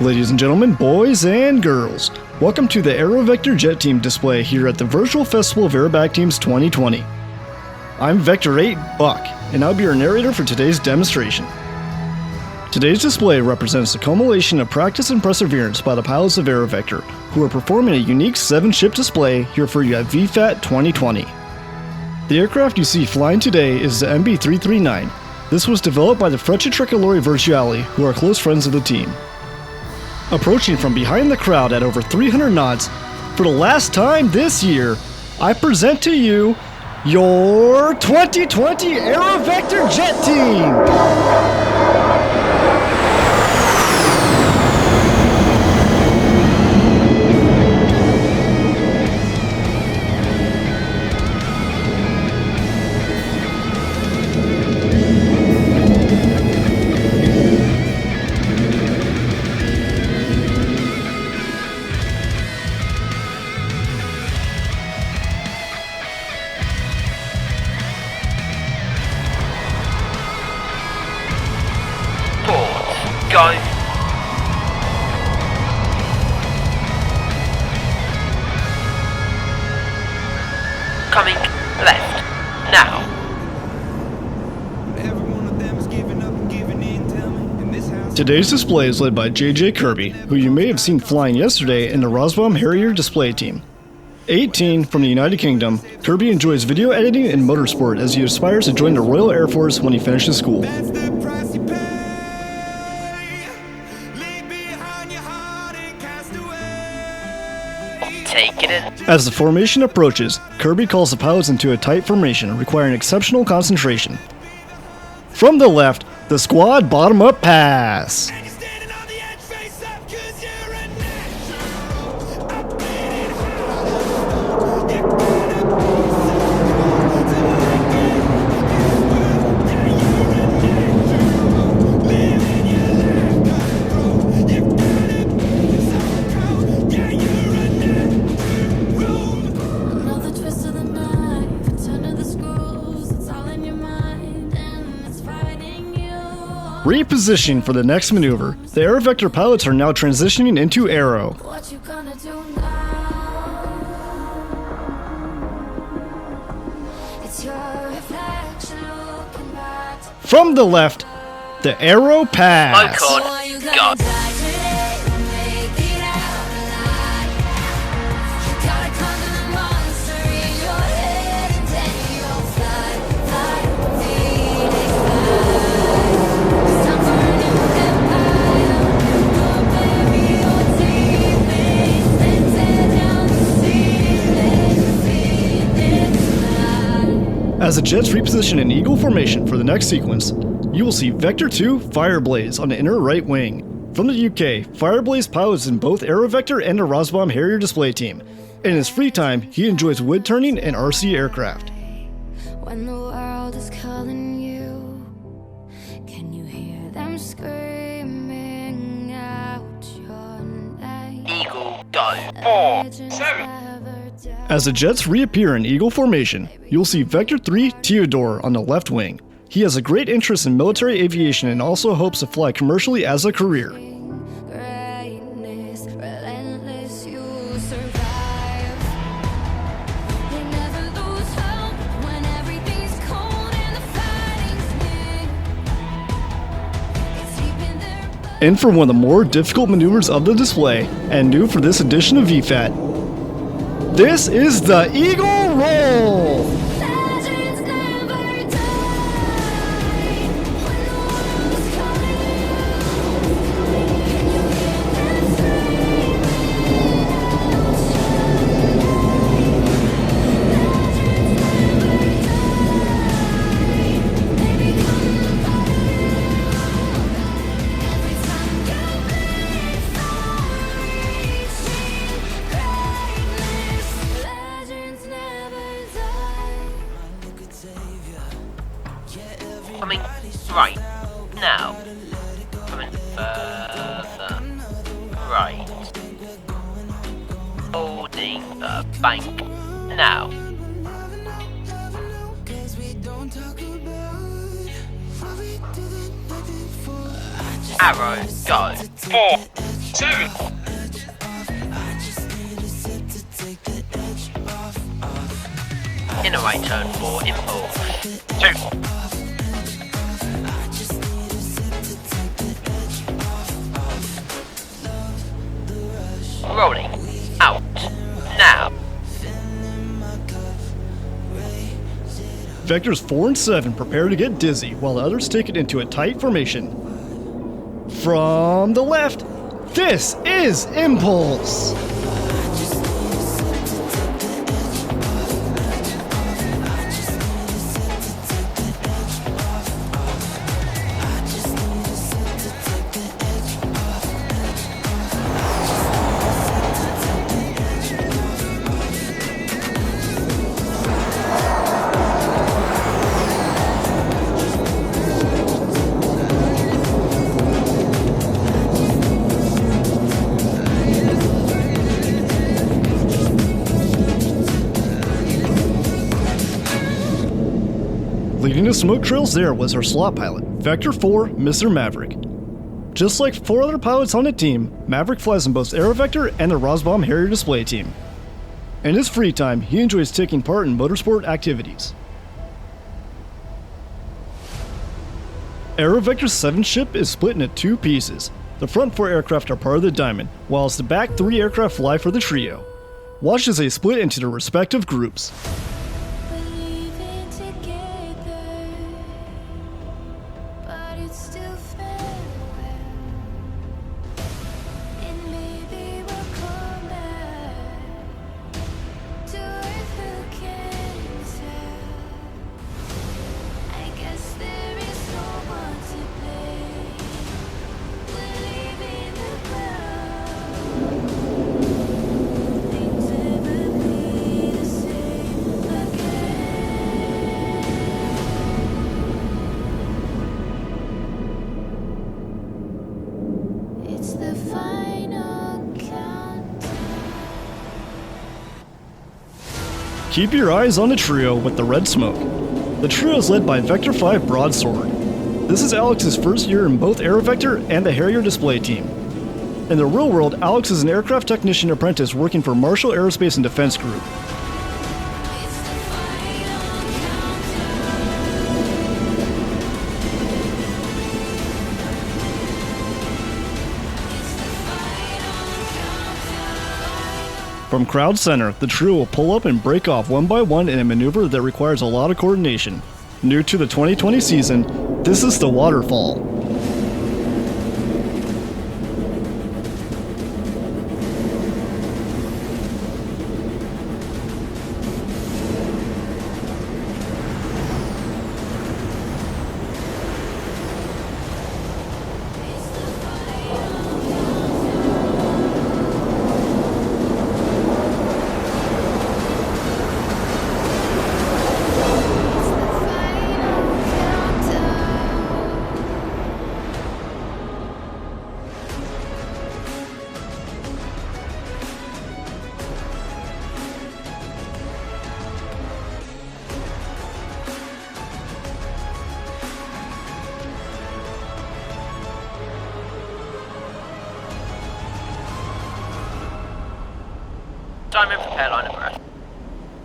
Ladies and gentlemen, boys and girls, welcome to the AeroVector Jet Team display here at the Virtual Festival of Aerobac Teams 2020. I'm Vector 8 Buck, and I'll be your narrator for today's demonstration. Today's display represents a culmination of practice and perseverance by the pilots of AeroVector, who are performing a unique 7-ship display here for you at VFAT 2020. The aircraft you see flying today is the MB339. This was developed by the Frecciatricolori Virtuali, who are close friends of the team. Approaching from behind the crowd at over 300 knots, for the last time this year, I present to you your 2020 AeroVector Jet Team! Go. Coming left. Now. Today's display is led by JJ Kirby, who you may have seen flying yesterday in the Rosbaum Harrier display team. 18 from the United Kingdom, Kirby enjoys video editing and motorsport as he aspires to join the Royal Air Force when he finishes school. As the formation approaches, Kirby calls the pilots into a tight formation requiring exceptional concentration. From the left, the squad bottom-up pass. Repositioning for the next maneuver, the AeroVector pilots are now transitioning into Arrow. From the left, the Arrow pass. Oh God. Go. As the jets reposition in eagle formation for the next sequence, you will see Vector 2 FireBlaze on the inner right wing. From the UK, FireBlaze pilots in both AeroVector and the Rosbaum Harrier display team. In his free time, he enjoys wood turning and RC aircraft. When the world is calling you, can you hear them screaming out your name? Eagle, go. 4, 7. As the jets reappear in eagle formation, you'll see Vector 3 Teodor on the left wing. He has a great interest in military aviation and also hopes to fly commercially as a career. And for one of the more difficult maneuvers of the display, and new for this edition of VFAT, this is the Eagle Roll! Coming right. Now. Coming further. Right. Holding the bank. Now. Arrow, go. 4, 7. In a right turn for impulse. 2. Rolling. Out. Now. Vectors 4 and 7 prepare to get dizzy while the others take it into a tight formation. From the left, this is Impulse! Leading the smoke trails there was our slot pilot, Vector 4, MrMaverick. Just like 4 other pilots on the team, Maverick flies on both AeroVector and the Rosbaum Harrier display team. In his free time, he enjoys taking part in motorsport activities. AeroVector's 7th ship is split into 2 pieces. The front 4 aircraft are part of the Diamond, whilst the back 3 aircraft fly for the Trio. Watch as they split into their respective groups. Believing together, but it's still farewell. And maybe we'll come back to earth, who can tell? I guess there is no one to blame. We're leaving the ground. Things never be the same again. It's the final countdown. Keep your eyes on the Trio with the red smoke. The Trio is led by Vector 5 BroadSword. This is Alex's first year in both AeroVector and the Harrier display team. In the real world, Alex is an aircraft technician apprentice working for Marshall Aerospace and Defense Group. It's the final countdown. From Crowd Center, the Trio will pull up and break off one by one in a maneuver that requires a lot of coordination. New to the 2020 season, this is the Waterfall. Diamond prepare line abreast.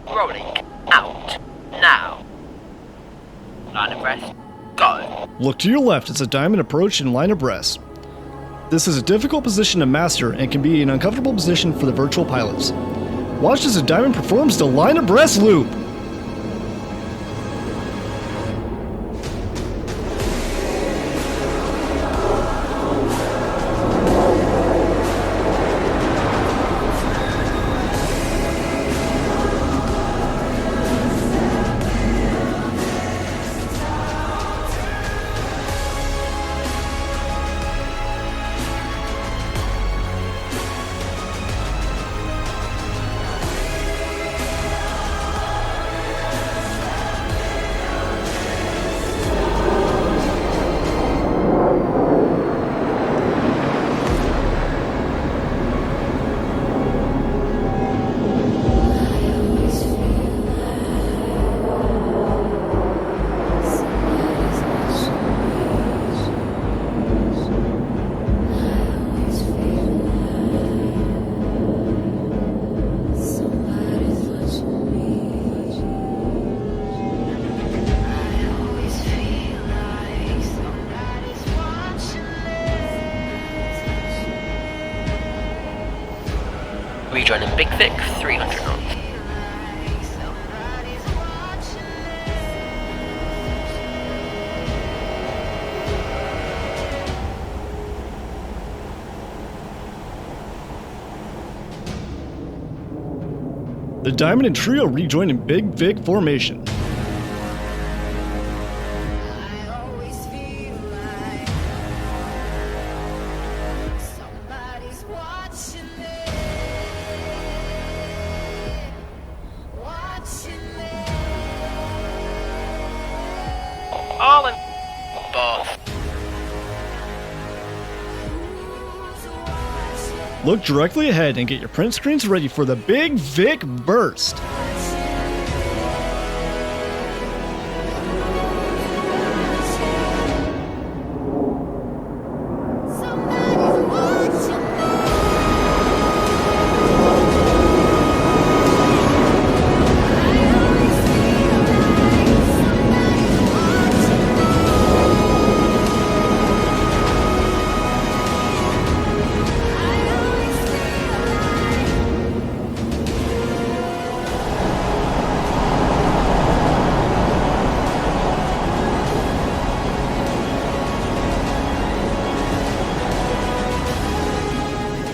Rolling. Out. Now. Line abreast. Go. Look to your left as the Diamond approach in line abreast. This is a difficult position to master and can be an uncomfortable position for the virtual pilots. Watch as the Diamond performs the line abreast loop. Rejoining Big Vic, 300 knots. The Diamond and Trio rejoin in Big Vic formation. I always feel like somebody's watching me, watching me. All in both. Who's watching? Look directly ahead and get your print screens ready for the Big Vic Burst. Somebody's watching me. I always feel like somebody's watching me. I always feel like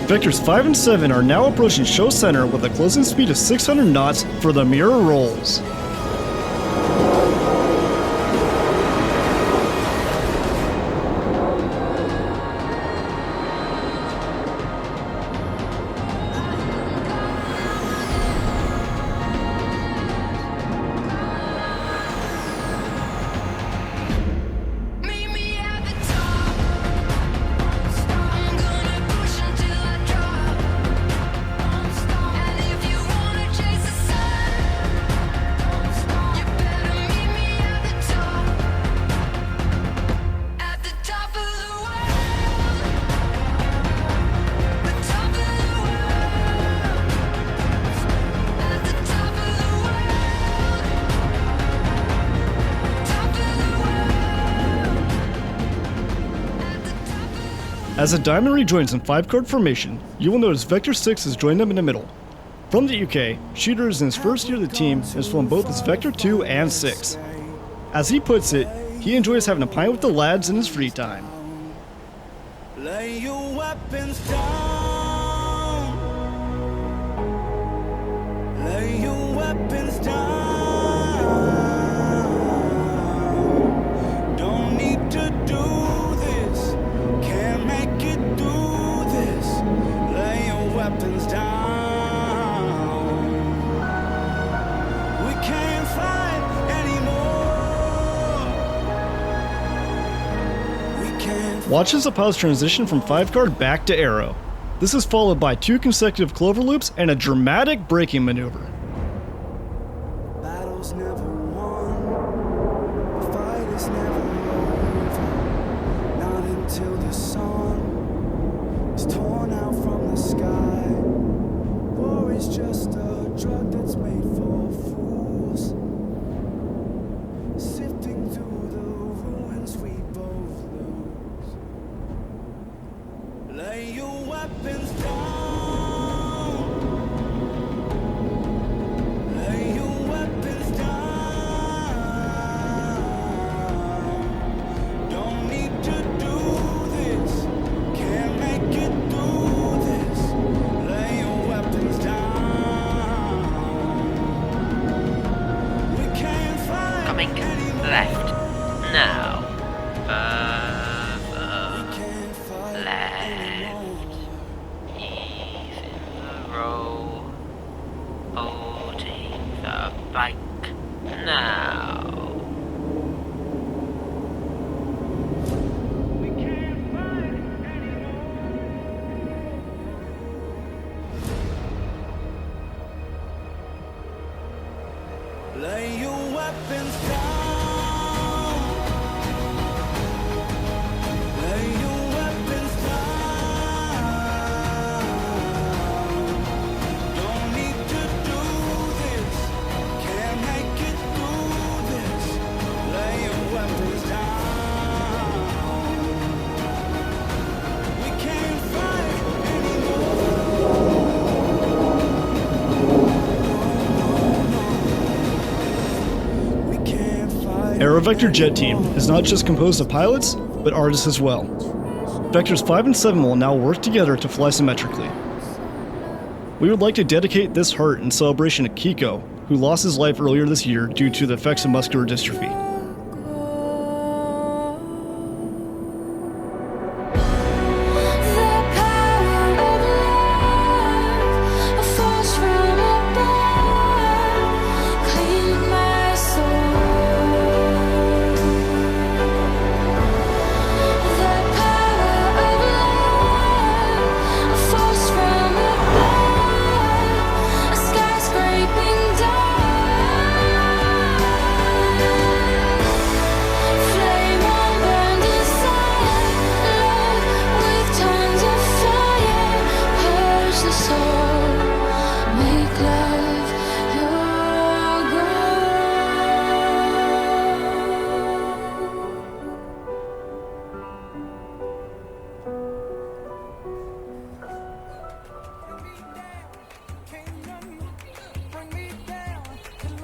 Vectors 5 and 7 are now approaching show center with a closing speed of 600 knots for the mirror rolls. meet me at the top. I'm gonna push until I drop. And if you wanna chase the sun, you better meet me at the top. At the top of the world. The top of the world. At the top of the world. Top of the world. At the top of the As the Diamond rejoins in 5-card formation, you will notice Vector 6 has joined them in the middle. From the UK, Shooter is in his first year of the team and has flown both as Vector 2 and 6. As he puts it, he enjoys having a pint with the lads in his free time. Lay your weapons down. Lay your weapons down. Don't need to do this. Can't make it through this. Lay your weapons down. We can't fight anymore. We can't. Watch as the pilots transition from 5-card back to Arrow. This is followed by 2 consecutive Clover Loops and a dramatic braking maneuver. Battle's never won. The fight is never over. Not until the sun is torn out from the sky. War is just a drug that's made for fools. Sifting through the ruins we both lose. Lay your weapons down. Lay your weapons down. Don't need to do this. Can't make it through this. Lay your weapons down. We can't fight Coming anymore. left now. We can't fight Left. He's in the row. Holding the bike now. We can't fight anymore. Lay your weapons down. Lay your weapons down. Don't need to do this. Can't make it through this. Lay your weapons down. We can't fight anymore. AeroVector Jet Team is not just composed of pilots, but artists as well. Vectors 5 and 7 will now work together to fly symmetrically. We would like to dedicate this heart in celebration to Kiko, who lost his life earlier this year due to the effects of muscular dystrophy.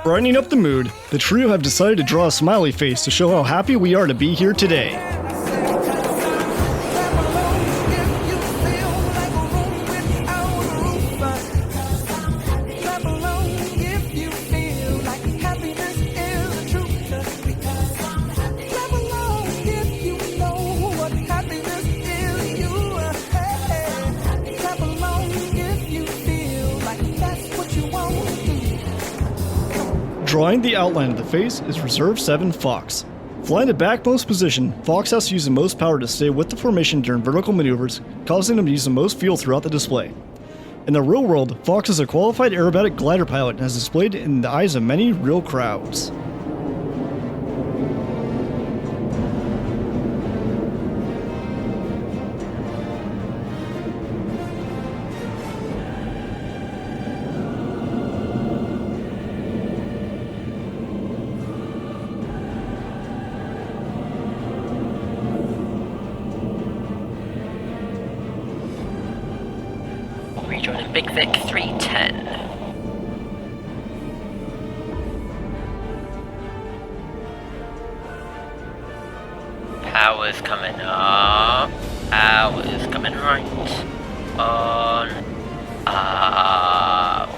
Brightening up the mood, the trio have decided to draw a smiley face to show how happy we are to be here today. Drawing the outline of the face is Reserve 7 Fox. Flying to backmost position, Fox has to use the most power to stay with the formation during vertical maneuvers, causing him to use the most fuel throughout the display. In the real world, Fox is a qualified aerobatic glider pilot and has displayed in the eyes of many real crowds. Rejoining Big Vic 310. Power's coming up. Power's coming right on up.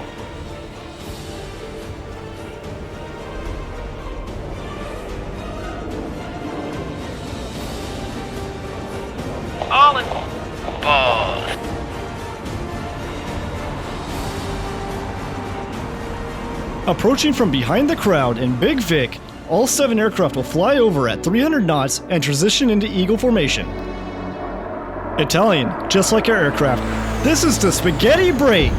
All in both. Approaching from behind the crowd in Big Vic, all 7 aircraft will fly over at 300 knots and transition into Eagle formation. Italian, just like our aircraft, this is the spaghetti break!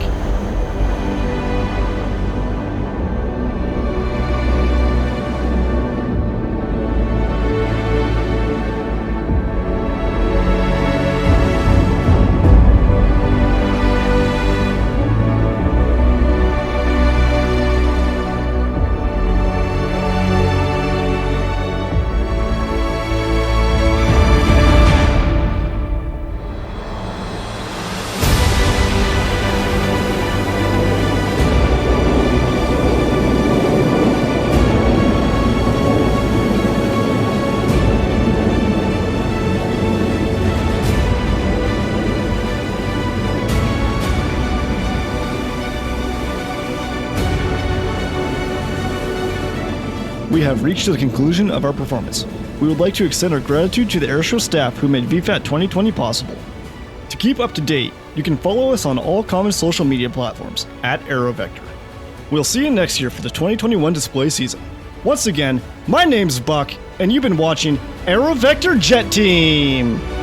We have reached the conclusion of our performance. We would like to extend our gratitude to the Airshow staff who made VFAT 2020 possible. To keep up to date, you can follow us on all common social media platforms at AeroVector. We'll see you next year for the 2021 display season. Once again, my name's Buck, and you've been watching AeroVector Jet Team!